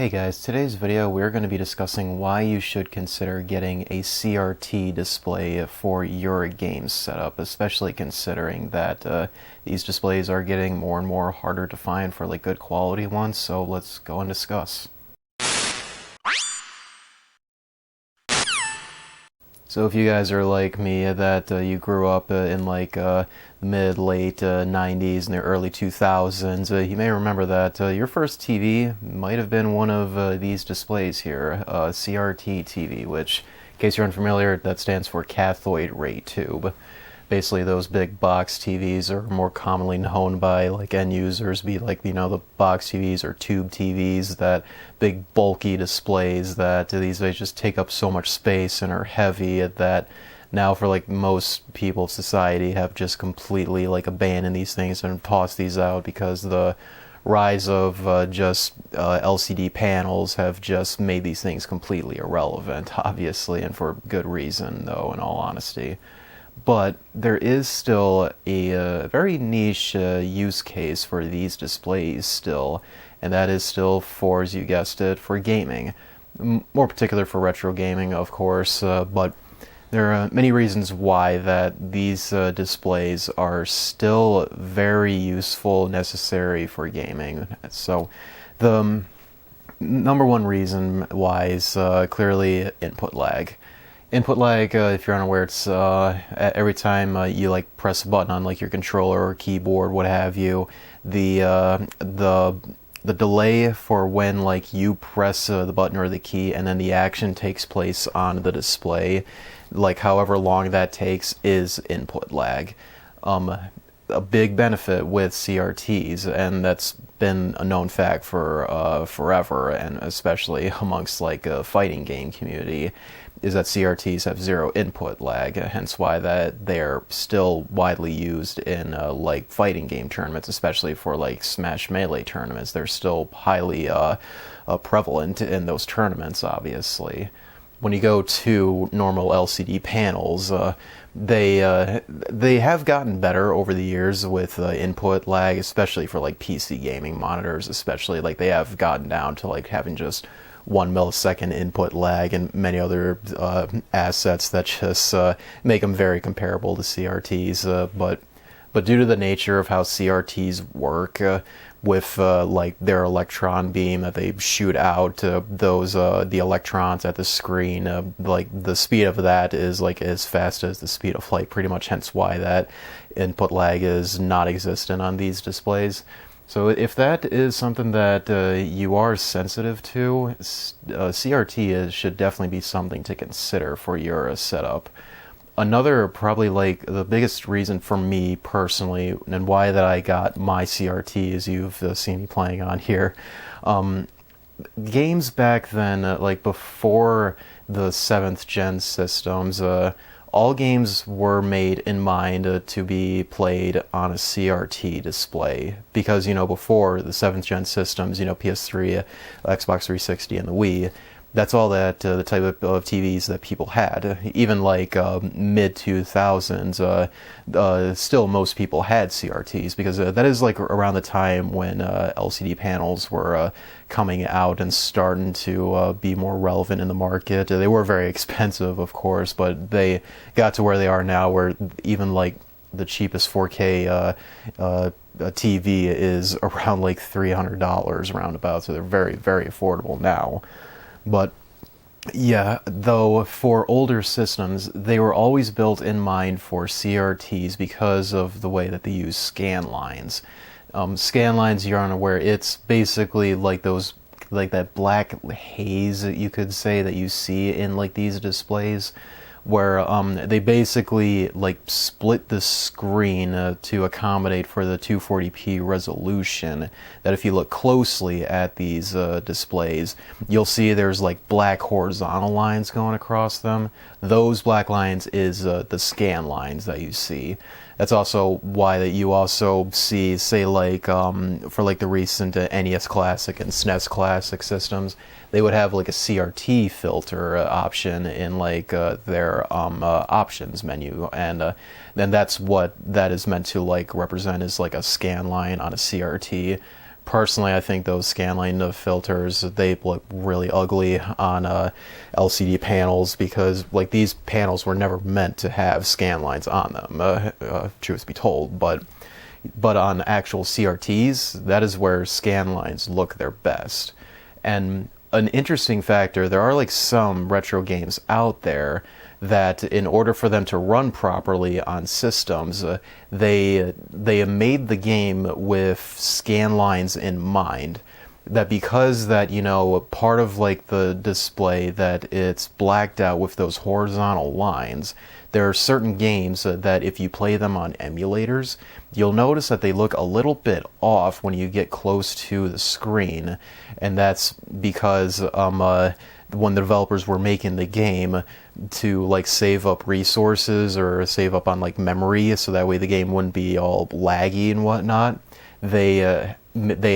Hey guys, today's video we're going to be discussing why you should consider getting a CRT display for your game setup, especially considering that these displays are getting more and more harder to find for good quality ones, so let's go and discuss. So if you guys are like me, that you grew up in the mid-late 90s and the early 2000s, you may remember that your first TV might have been one of these displays here, CRT TV, which, in case you're unfamiliar, that stands for cathode ray tube. Basically, those big box TVs are more commonly known by end users be the box TVs or tube TVs, that big bulky displays that these days just take up so much space and are heavy that now for most people of society have just completely abandoned these things and tossed these out because the rise of just LCD panels have just made these things completely irrelevant, obviously, and for good reason, though, in all honesty. But there is still a very niche use case for these displays still, and that is still for, as you guessed it, for gaming. More particular for retro gaming, of course, but there are many reasons why that these displays are still very useful, necessary for gaming. So the number one reason why is clearly input lag. Input lag, if you're unaware, it's every time you press a button on your controller or keyboard, what have you, the delay for when you press the button or the key and then the action takes place on the display, however long that takes, is input lag. A big benefit with CRTs, and that's been a known fact for forever, and especially amongst fighting game community, is that CRTs have zero input lag, hence why that they're still widely used in fighting game tournaments, especially for Smash Melee tournaments. They're still highly prevalent in those tournaments, obviously. When you go to normal LCD panels, they have gotten better over the years with input lag, especially for PC gaming monitors, especially they have gotten down to having just 1 millisecond input lag and many other assets that just make them very comparable to CRTs, but due to the nature of how CRTs work, with their electron beam that they shoot out, the electrons at the screen, the speed of that is as fast as the speed of light, pretty much, hence why that input lag is not existent on these displays. So if that is something that you are sensitive to, CRT should definitely be something to consider for your setup. Another, probably the biggest reason for me personally, and why that I got my CRT, as you've seen me playing on here, games back then, before the 7th gen systems, all games were made in mind to be played on a CRT display, because before the 7th gen systems, PS3, Xbox 360, and the Wii, that's all that the type of TVs that people had. Even mid 2000s, still most people had CRTs, because that is around the time when LCD panels were coming out and starting to be more relevant in the market. They were very expensive, of course, but they got to where they are now, where even the cheapest 4K TV is around $300 roundabout, so they're very, very affordable now. But yeah, though for older systems, they were always built in mind for CRTs because of the way that they use Scanlines. Scanlines, you're unaware, it's basically those, that black haze, you could say, that you see in these displays, where they basically split the screen to accommodate for the 240p resolution. That if you look closely at these displays, you'll see there's black horizontal lines going across them. Those black lines is the scan lines that you see. That's also why that you also see, say, for the recent NES Classic and SNES Classic systems, they would have a CRT filter option in their options menu, and then that's what that is meant to represent, is a scan line on a CRT, Personally, I think those Scanline filters, they look really ugly on LCD panels because like these panels were never meant to have Scanlines on them, truth be told. But on actual CRTs, that is where Scanlines look their best. And an interesting factor, there are like some retro games out there that in order for them to run properly on systems, they made the game with Scanlines in mind. That because that, you know, part of like the display that it's blacked out with those horizontal lines, there are certain games that if you play them on emulators, you'll notice that they look a little bit off when you get close to the screen, and that's because when the developers were making the game to like save up resources or save up on like memory so that way the game wouldn't be all laggy and whatnot, they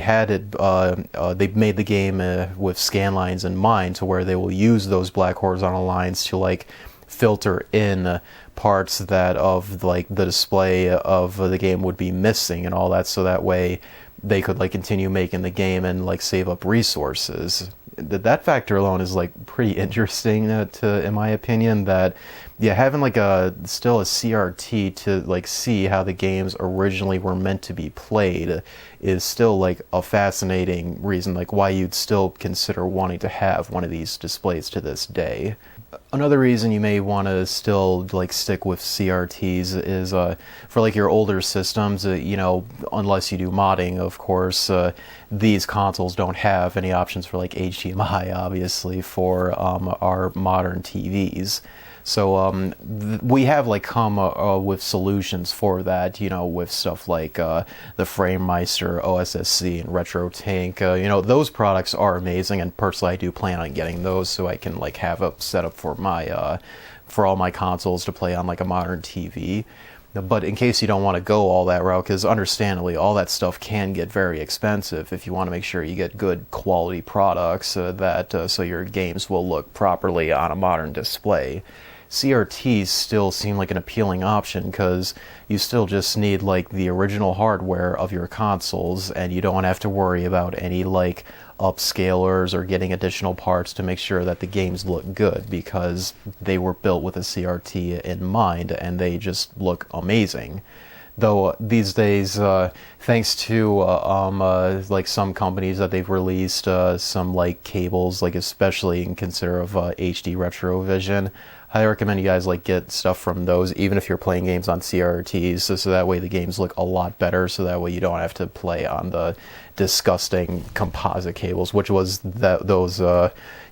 had it they made the game with Scanlines in mind to where they will use those black horizontal lines to like filter in parts that of like the display of the game would be missing and all that, so that way they could like continue making the game and like save up resources. That factor alone is like pretty interesting in my opinion, that yeah, having like still a CRT to like see how the games originally were meant to be played is still like a fascinating reason like why you'd still consider wanting to have one of these displays to this day. Another reason you may want to still like stick with CRTs is for like your older systems, you know, unless you do modding, of course, these consoles don't have any options for like HDMI, obviously, for our modern TVs. So we have like come with solutions for that, you know, with stuff like the FrameMeister, OSSC, and RetroTink. You know, those products are amazing, and personally I do plan on getting those so I can like have a setup for my for all my consoles to play on like a modern TV. But in case you don't want to go all that route, because understandably all that stuff can get very expensive if you want to make sure you get good quality products so your games will look properly on a modern display. CRTs still seem like an appealing option because you still just need like the original hardware of your consoles, and you don't have to worry about any like upscalers or getting additional parts to make sure that the games look good, because they were built with a CRT in mind and they just look amazing. Though these days, thanks to like some companies that they've released some like cables, like especially in consider of HD Retrovision, I recommend you guys like get stuff from those, even if you're playing games on CRTs, so that way the games look a lot better. So that way you don't have to play on the disgusting composite cables, which was those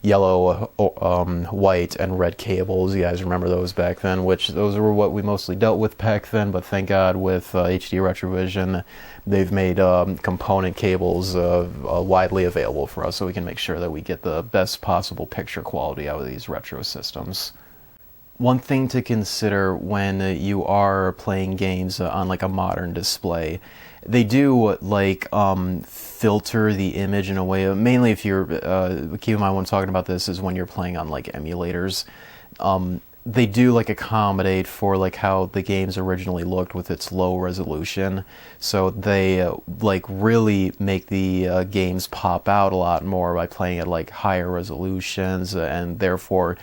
yellow, white, and red cables. You guys remember those back then? Which those were what we mostly dealt with back then. But thank God with HD Retrovision, they've made component cables widely available for us, so we can make sure that we get the best possible picture quality out of these retro systems. One thing to consider when you are playing games on like a modern display, they do like filter the image in a way, mainly if you're, keep in mind when I'm talking about this is when you're playing on like emulators. They do like accommodate for like how the games originally looked with its low resolution, so they like really make the games pop out a lot more by playing at like higher resolutions, and therefore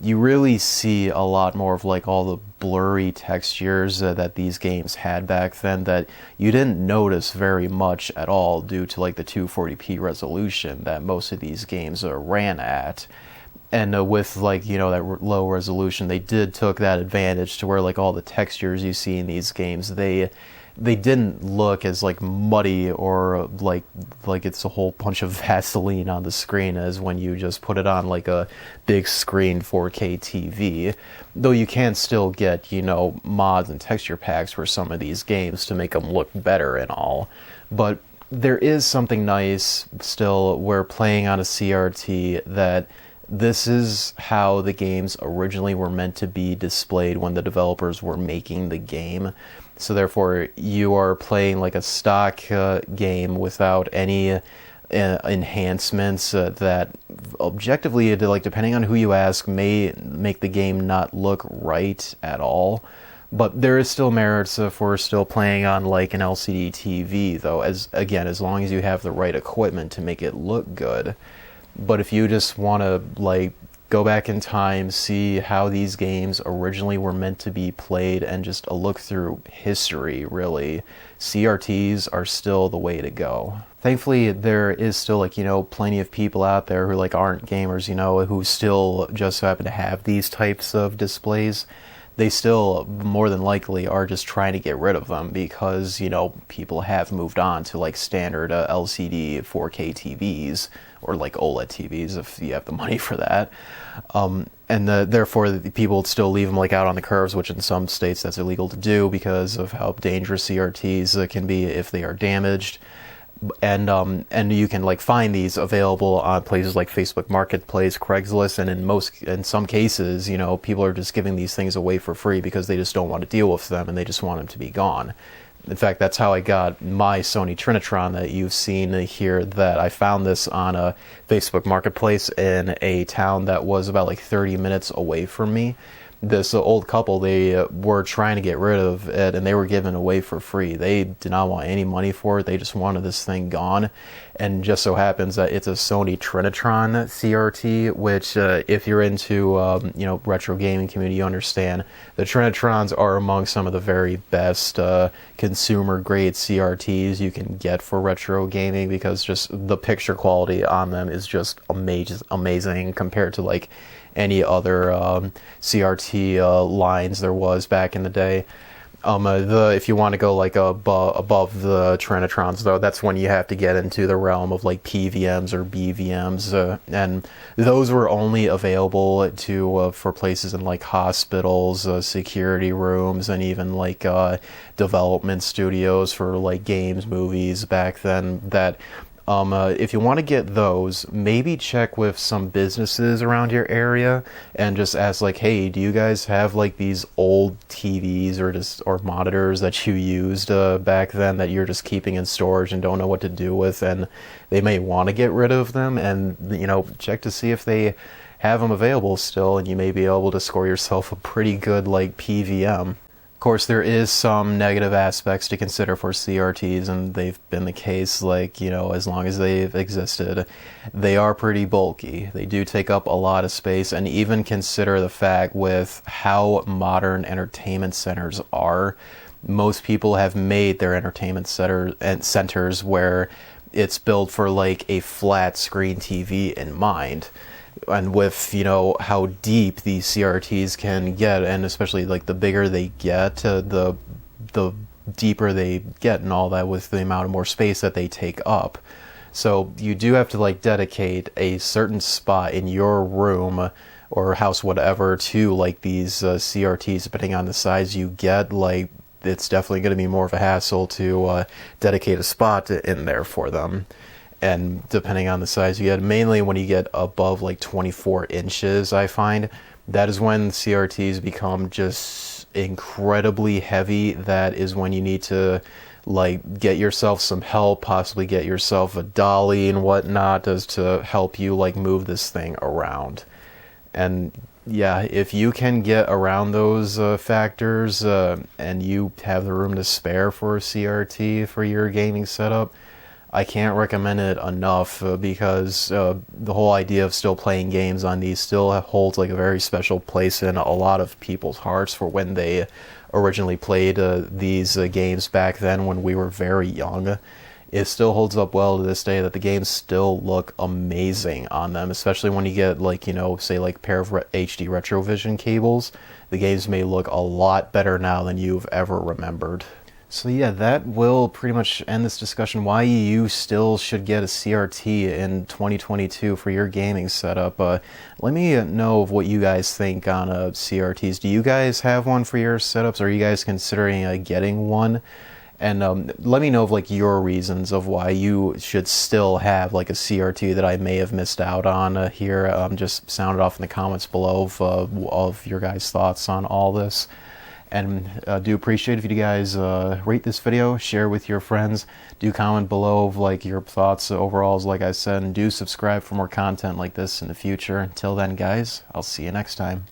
you really see a lot more of like all the blurry textures that these games had back then that you didn't notice very much at all due to like the 240p resolution that most of these games ran at. And with like, you know, that low resolution, they took that advantage to where like all the textures you see in these games, they didn't look as like muddy or like it's a whole bunch of Vaseline on the screen as when you just put it on like a big screen 4K TV. Though you can still get, you know, mods and texture packs for some of these games to make them look better and all. But there is something nice still where playing on a CRT that this is how the games originally were meant to be displayed when the developers were making the game. So therefore, you are playing like a stock game without any enhancements that objectively, like depending on who you ask, may make the game not look right at all. But there is still merits for still playing on like an LCD TV, though, as again, as long as you have the right equipment to make it look good. But if you just want to like go back in time, see how these games originally were meant to be played, and just a look through history, really, CRTs are still the way to go. Thankfully, there is still like, plenty of people out there who like aren't gamers, who still just happen to have these types of displays. They still more than likely are just trying to get rid of them because, people have moved on to like standard LCD 4K TVs or like OLED TVs if you have the money for that. And therefore, the people still leave them like out on the curves, which in some states that's illegal to do because of how dangerous CRTs can be if they are damaged. And you can like find these available on places like Facebook Marketplace, Craigslist, and in some cases, people are just giving these things away for free because they just don't want to deal with them and they just want them to be gone. In fact, that's how I got my Sony Trinitron that you've seen here. That I found this on a Facebook Marketplace in a town that was about like 30 minutes away from me. This old couple, they were trying to get rid of it and they were giving away for free. They did not want any money for it. They just wanted this thing gone. And just so happens that it's a Sony Trinitron CRT, which if you're into retro gaming community, you understand the Trinitrons are among some of the very best consumer grade CRTs you can get for retro gaming, because just the picture quality on them is just amazing compared to like any other CRT lines there was back in the day. If you want to go like above the Trinitrons, though, that's when you have to get into the realm of like PVMs or BVMs, and those were only available to for places in like hospitals, security rooms, and even like development studios for like games, movies back then. That if you want to get those, maybe check with some businesses around your area and just ask like, hey, do you guys have like these old TVs or monitors that you used back then that you're just keeping in storage and don't know what to do with, and they may want to get rid of them, and check to see if they have them available still, and you may be able to score yourself a pretty good like PVM. Of course, there is some negative aspects to consider for CRTs, and they've been the case like, as long as they've existed. They are pretty bulky. They do take up a lot of space, and even consider the fact with how modern entertainment centers are, most people have made their entertainment centers where it's built for like a flat screen TV in mind. And with how deep these CRTs can get, and especially like the bigger they get, the deeper they get and all that, with the amount of more space that they take up. So you do have to like dedicate a certain spot in your room or house, whatever, to like these CRTs, depending on the size you get. Like, it's definitely going to be more of a hassle to dedicate a spot in there for them. And depending on the size you get, mainly when you get above like 24 inches, I find that is when CRTs become just incredibly heavy. That is when you need to like get yourself some help, possibly get yourself a dolly and whatnot, as to help you like move this thing around. And yeah, if you can get around those factors and you have the room to spare for a CRT for your gaming setup, I can't recommend it enough, because the whole idea of still playing games on these still holds like a very special place in a lot of people's hearts for when they originally played these games back then when we were very young. It still holds up well to this day, that the games still look amazing on them, especially when you get like, say like a pair of HD Retrovision cables. The games may look a lot better now than you've ever remembered. So yeah, that will pretty much end this discussion why you still should get a CRT in 2022 for your gaming setup. Let me know of what you guys think on CRTs. Do you guys have one for your setups? Are you guys considering getting one? And let me know of like your reasons of why you should still have like a CRT that I may have missed out on here. Just sound it off in the comments below of your guys' thoughts on all this. And do appreciate if you guys rate this video, share with your friends, do comment below of like your thoughts overalls, like I said, and do subscribe for more content like this in the future. Until then, guys, I'll see you next time.